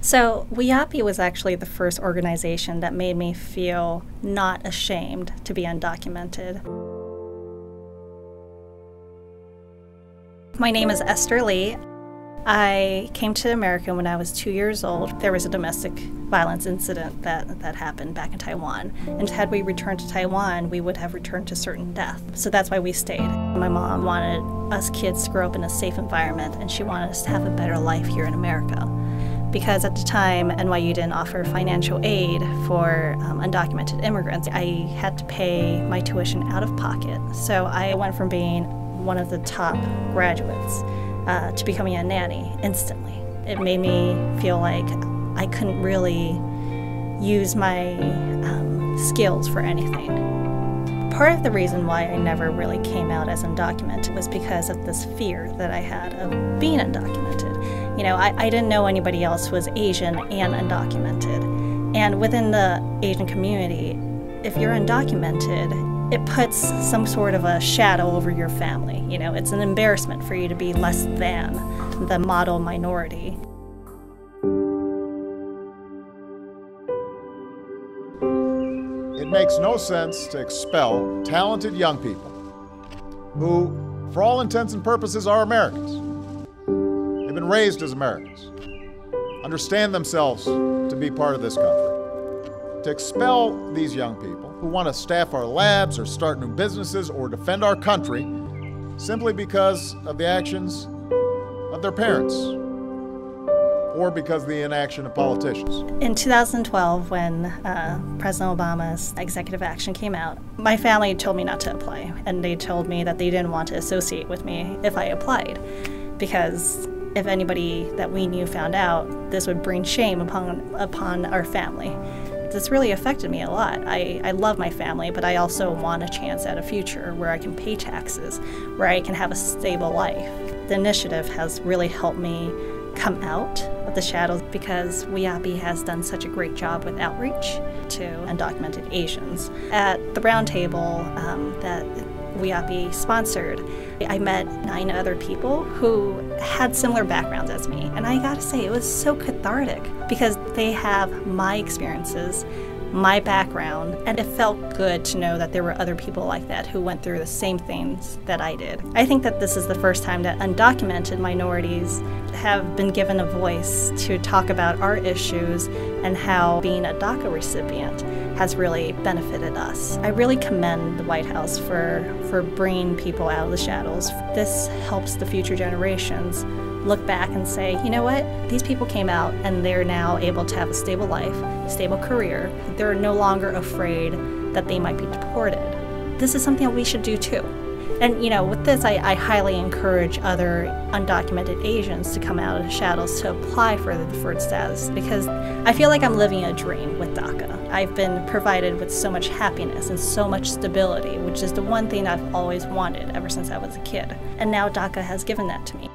So WIAPI was actually the first organization that made me feel not ashamed to be undocumented. My name is Esther Lee. I came to America when I was 2 years old. There was a domestic violence incident that happened back in Taiwan. And had we returned to Taiwan, we would have returned to certain death. So that's why we stayed. My mom wanted us kids to grow up in a safe environment, and she wanted us to have a better life here in America. Because at the time, NYU didn't offer financial aid for undocumented immigrants. I had to pay my tuition out of pocket. So I went from being one of the top graduates to becoming a nanny instantly. It made me feel like I couldn't really use my skills for anything. Part of the reason why I never really came out as undocumented was because of this fear that I had of being undocumented. You know, I didn't know anybody else who was Asian and undocumented. And within the Asian community, if you're undocumented, it puts some sort of a shadow over your family. You know, it's an embarrassment for you to be less than the model minority. It makes no sense to expel talented young people who, for all intents and purposes, are Americans. They've been raised as Americans, understand themselves to be part of this country. To expel these young people who want to staff our labs or start new businesses or defend our country simply because of the actions of their parents or because of the inaction of politicians. In 2012, when President Obama's executive action came out, my family told me not to apply, and they told me that they didn't want to associate with me if I applied, because if anybody that we knew found out, this would bring shame upon our family. This really affected me a lot. I love my family, but I also want a chance at a future where I can pay taxes, where I can have a stable life. The initiative has really helped me come out of the shadows because WIAPI has done such a great job with outreach to undocumented Asians. At the round table that WIAPI sponsored, I met 9 other people who had similar backgrounds as me, and I gotta say, it was so cathartic because they have my experiences, my background, and it felt good to know that there were other people like that who went through the same things that I did. I think that this is the first time that undocumented minorities have been given a voice to talk about our issues and how being a DACA recipient has really benefited us. I really commend the White House for bringing people out of the shadows. This helps the future generations look back and say, you know what, these people came out and they're now able to have a stable life, a stable career. They're no longer afraid that they might be deported. This is something that we should do too. And you know, with this, I highly encourage other undocumented Asians to come out of the shadows to apply for the deferred status, because I feel like I'm living a dream with DACA. I've been provided with so much happiness and so much stability, which is the one thing I've always wanted ever since I was a kid. And now DACA has given that to me.